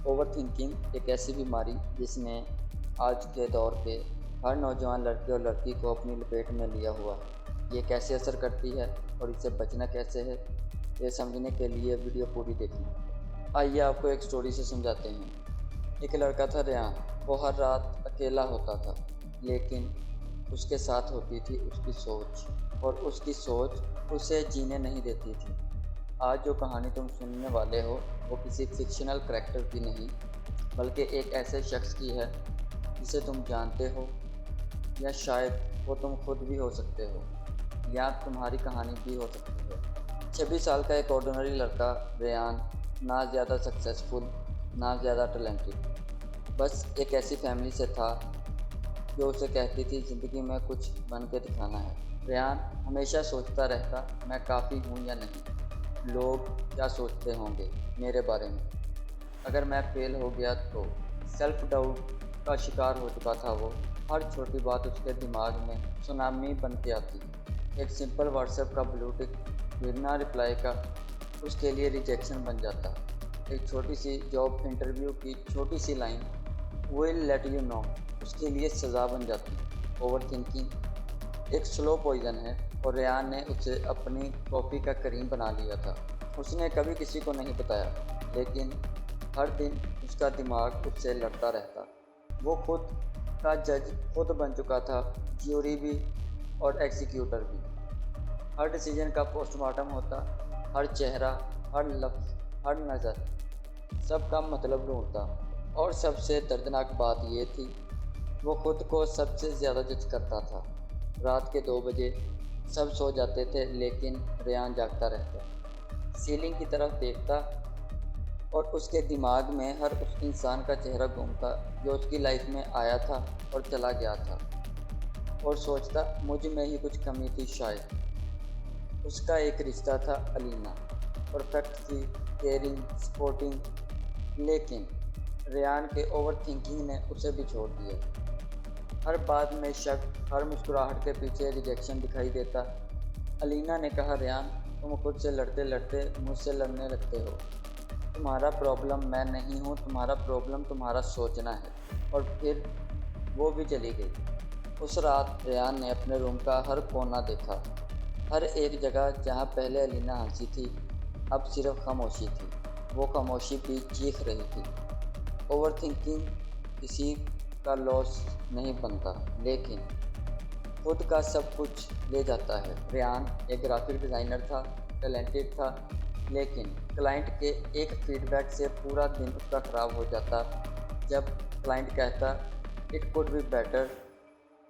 Overthinking एक ऐसी बीमारी जिसने आज के दौर पे हर नौजवान लड़के और लड़की को अपनी लपेट में लिया हुआ है। ये कैसे असर करती है और इससे बचना कैसे है, ये समझने के लिए वीडियो पूरी देखें। आइए आपको एक स्टोरी से समझाते हैं। एक लड़का था रेयान। वो हर रात अकेला होता था, लेकिन उसके साथ होती थी उसकी सोच, और उसकी सोच उसे जीने नहीं देती थी। आज जो कहानी तुम सुनने वाले हो वो किसी फिक्शनल करैक्टर की नहीं, बल्कि एक ऐसे शख्स की है जिसे तुम जानते हो, या शायद वो तुम खुद भी हो सकते हो, या तुम्हारी कहानी भी हो सकती है। 26 साल का एक ऑर्डिनरी लड़का रेयान, ना ज़्यादा सक्सेसफुल ना ज़्यादा टैलेंटेड, बस एक ऐसी फैमिली से था जो उसे कहती थी ज़िंदगी में कुछ बन के दिखाना है। रेयान हमेशा सोचता रहता, मैं काफ़ी हूँ या नहीं, लोग क्या सोचते होंगे मेरे बारे में, अगर मैं फेल हो गया तो। सेल्फ डाउट का शिकार हो चुका था वो। हर छोटी बात उसके दिमाग में सुनामी बन के आती। एक सिंपल व्हाट्सएप का ब्लू टिक, बिना रिप्लाई का, उसके लिए रिजेक्शन बन जाता। एक छोटी सी जॉब इंटरव्यू की छोटी सी line, will let you know, उसके लिए सज़ा बन जाती। ओवर थिंकिंग एक स्लो पॉइजन है, और रेयान ने उसे अपनी कॉफ़ी का करीम बना लिया था। उसने कभी किसी को नहीं बताया, लेकिन हर दिन उसका दिमाग उससे लड़ता रहता। वो खुद का जज खुद बन चुका था, ज्यूरी भी और एग्जीक्यूटर भी। हर डिसीजन का पोस्टमार्टम होता, हर चेहरा, हर लफ्ज़, हर नज़र सबका मतलब ढूंढता। और सबसे दर्दनाक बात ये थी, वो खुद को सबसे ज़्यादा जज करता था। रात के 2 बजे सब सो जाते थे, लेकिन रेयान जागता रहता, सीलिंग की तरफ देखता, और उसके दिमाग में हर उस इंसान का चेहरा घूमता जो उसकी लाइफ में आया था और चला गया था, और सोचता मुझ में ही कुछ कमी थी शायद। उसका एक रिश्ता था अलीना, परफेक्ट थी, केयरिंग, सपोर्टिंग, लेकिन रेयान के ओवर थिंकिंग ने उसे भी छोड़ दिया। हर बात में शक, हर मुस्कुराहट के पीछे रिजेक्शन दिखाई देता। अलीना ने कहा, रेयान तुम खुद से लड़ते लड़ते मुझसे लड़ने लगते हो। तुम्हारा प्रॉब्लम मैं नहीं हूँ, तुम्हारा प्रॉब्लम तुम्हारा सोचना है। और फिर वो भी चली गई। उस रात रेयान ने अपने रूम का हर कोना देखा। हर एक जगह जहाँ पहले अलीना हंसी थी, अब सिर्फ खामोशी थी। वो खामोशी भी चीख रही थी। ओवर थिंकिंग किसी का लॉस नहीं बनता, लेकिन खुद का सब कुछ ले जाता है। रेयान एक ग्राफिक डिज़ाइनर था, टैलेंटेड था, लेकिन क्लाइंट के एक फीडबैक से पूरा दिन उसका ख़राब हो जाता। जब क्लाइंट कहता इट कुड बी बेटर,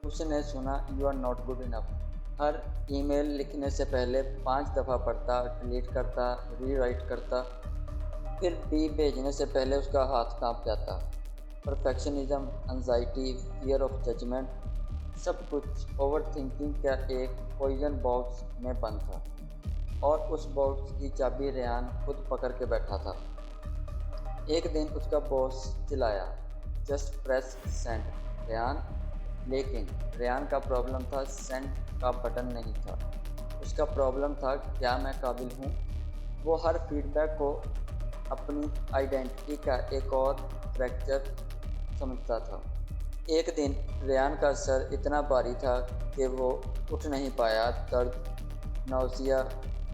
उसने सुना you are not good enough. हर ईमेल लिखने से पहले 5 दफ़ा पढ़ता, डिलीट करता, रीराइट करता, फिर भी भेजने से पहले उसका हाथ कांप जाता। Perfectionism, anxiety, fear of judgment, सब कुछ ओवर थिंकिंग का एक पॉइजन बॉक्स में बंद था, और उस बॉक्स की चाबी रेयान खुद पकड़ के बैठा था। एक दिन उसका बॉस चिल्लाया, जस्ट प्रेस सेंड रेयान। लेकिन रेयान का प्रॉब्लम था सेंड का बटन नहीं था, उसका प्रॉब्लम था क्या मैं काबिल हूँ। वो हर फीडबैक को अपनी आइडेंटिटी का एक और फ्रैक्चर समझता था। एक दिन रेयान का सर इतना भारी था कि वो उठ नहीं पाया। दर्द, नौसिया,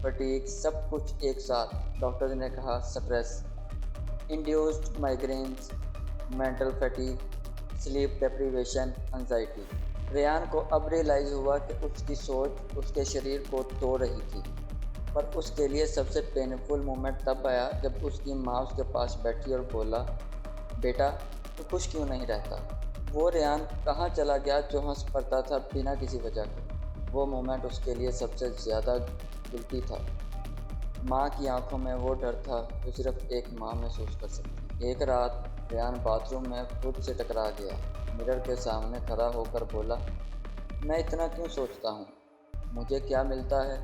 फटीग, सब कुछ एक साथ। डॉक्टर ने कहा stress induced migraines, mental fatigue, sleep deprivation, anxiety. Ryan को अब रियलाइज़ हुआ कि उसकी सोच उसके शरीर को तोड़ रही थी। पर उसके लिए सबसे पेनफुल मोमेंट तब आया जब उसकी माँ उसके पास बैठी और बोला, बेटा तू खुश क्यों नहीं रहता। वो रेयान कहाँ चला गया जो हंस पड़ता था बिना किसी वजह के। वो मोमेंट उसके लिए सबसे ज़्यादा गिल्टी था। माँ की आंखों में वो डर था जो सिर्फ एक माँ महसूस कर सकती। एक रात रेयान बाथरूम में खुद से टकरा गया। मिरर के सामने खड़ा होकर बोला, मैं इतना क्यों सोचता हूँ, मुझे क्या मिलता है।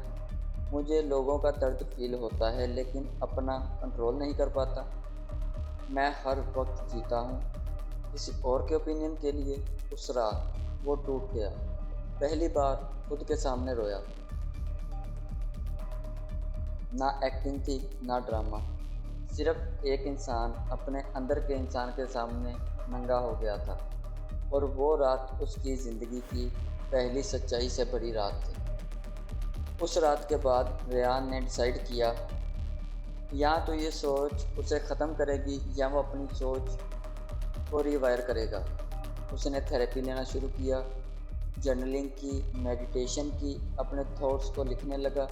मुझे लोगों का दर्द फील होता है, लेकिन अपना कंट्रोल नहीं कर पाता। मैं हर वक्त जीता हूँ किसी और के ओपिनियन के लिए। उस रात वो टूट गया। पहली बार खुद के सामने रोया। ना एक्टिंग थी, ना ड्रामा, सिर्फ एक इंसान अपने अंदर के इंसान के सामने नंगा हो गया था, और वो रात उसकी ज़िंदगी की पहली सच्चाई से भरी रात थी। उस रात के बाद रेयान ने डिसाइड किया, या तो ये सोच उसे ख़त्म करेगी या वो अपनी सोच को रिवायर करेगा। उसने थेरेपी लेना शुरू किया, जर्नलिंग की, मेडिटेशन की, अपने थॉट्स को लिखने लगा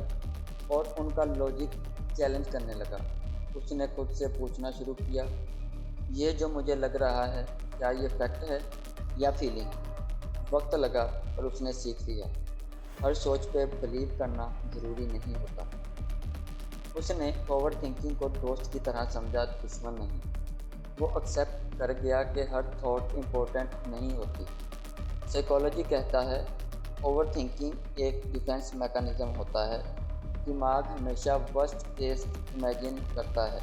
और उनका लॉजिक चैलेंज करने लगा। उसने खुद से पूछना शुरू किया, ये जो मुझे लग रहा है, क्या ये फैक्ट है या फीलिंग? वक्त लगा पर उसने सीख लिया, हर सोच पे बिलीव करना ज़रूरी नहीं होता। उसने ओवर थिंकिंग को दोस्त की तरह समझा, दुश्मन नहीं। वो एक्सेप्ट कर गया कि हर थॉट इम्पोर्टेंट नहीं होती। साइकोलॉजी कहता है ओवर थिंकिंग एक डिफेंस मैकेनिज़्म होता है। दिमाग हमेशा वर्स्ट केस इमेजिन करता है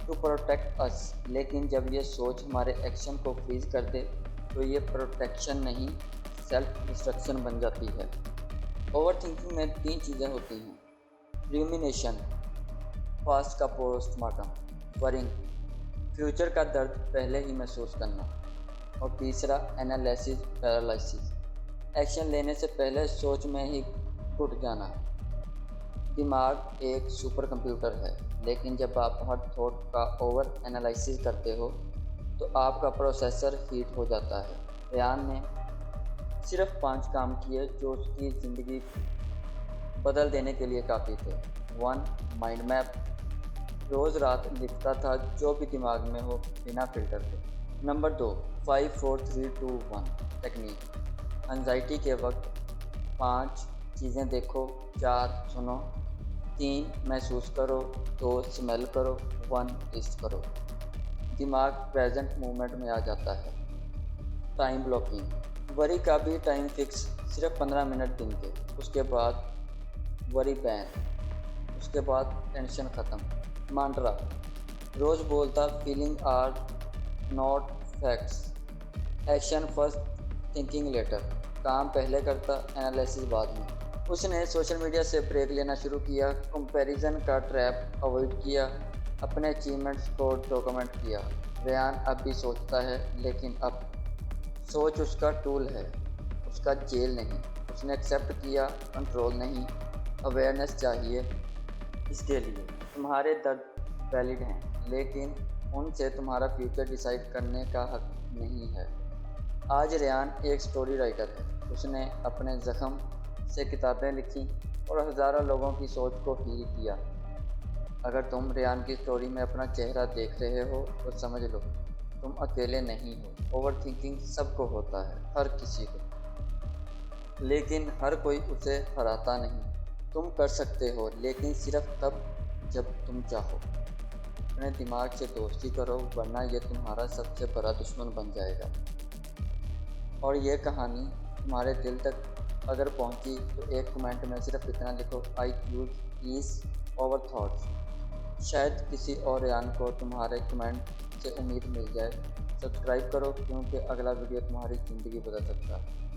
टू प्रोटेक्ट अस, लेकिन जब ये सोच हमारे एक्शन को फ्रीज कर दे तो ये प्रोटेक्शन नहीं, सेल्फ डिस्ट्रक्शन बन जाती है। ओवर थिंकिंग में 3 चीज़ें होती हैं: रूमिनेशन, पास्ट का पोस्टमार्टम, वरिंग, फ्यूचर का दर्द पहले ही महसूस करना, और तीसरा एनालिसिस पैरालिसिस, एक्शन लेने से पहले सोच में ही टूट जाना। दिमाग एक सुपर कंप्यूटर है, लेकिन जब आप हर थॉट का ओवर एनालिसिस करते हो तो आपका प्रोसेसर हीट हो जाता है। रेयान ने सिर्फ 5 काम किए जो उसकी ज़िंदगी बदल देने के लिए काफ़ी थे। 1. माइंड मैप, रोज़ रात लिखता था जो भी दिमाग में हो बिना फिल्टर के। नंबर 2. 5 4 3 2 1 टेक्निक, एंजाइटी के वक्त 5 चीज़ें देखो, 4 सुनो, 3 महसूस करो, 2 स्मेल करो, 1 टेस्ट करो। दिमाग प्रेजेंट मोमेंट में आ जाता है। टाइम ब्लॉकिंग, वरी का भी टाइम फिक्स, सिर्फ 15 मिनट दिन के, उसके बाद वरी बैन, उसके बाद टेंशन ख़त्म। मांट्रा, रोज़ बोलता feeling are not facts, action first thinking later, काम पहले करता एनालिसिस बाद में। उसने सोशल मीडिया से ब्रेक लेना शुरू किया, कंपैरिजन का ट्रैप अवॉइड किया, अपने अचीवमेंट्स को डॉक्यूमेंट किया। रेयान अब भी सोचता है, लेकिन अब सोच उसका टूल है, उसका जेल नहीं। उसने एक्सेप्ट किया, कंट्रोल नहीं, अवेयरनेस चाहिए। इसके लिए तुम्हारे दर्द वैलिड हैं, लेकिन उनसे तुम्हारा फ्यूचर डिसाइड करने का हक नहीं है। आज रेयान एक स्टोरी राइटर है। उसने अपने ज़ख्म से किताबें लिखी और हज़ारों लोगों की सोच को हील किया। अगर तुम रेयान की स्टोरी में अपना चेहरा देख रहे हो तो समझ लो, तुम अकेले नहीं हो। ओवर थिंकिंग सबको होता है, हर किसी को, लेकिन हर कोई उसे हराता नहीं। तुम कर सकते हो, लेकिन सिर्फ तब जब तुम चाहो। अपने दिमाग से दोस्ती करो, वरना ये तुम्हारा सबसे बड़ा दुश्मन बन जाएगा। और ये कहानी तुम्हारे दिल तक अगर पहुंची तो एक कमेंट में सिर्फ इतना लिखो, I choose peace over thoughts. शायद किसी और रेयान को तुम्हारे कमेंट से उम्मीद मिल जाए। सब्सक्राइब करो, क्योंकि अगला वीडियो तुम्हारी ज़िंदगी बदल सकता है।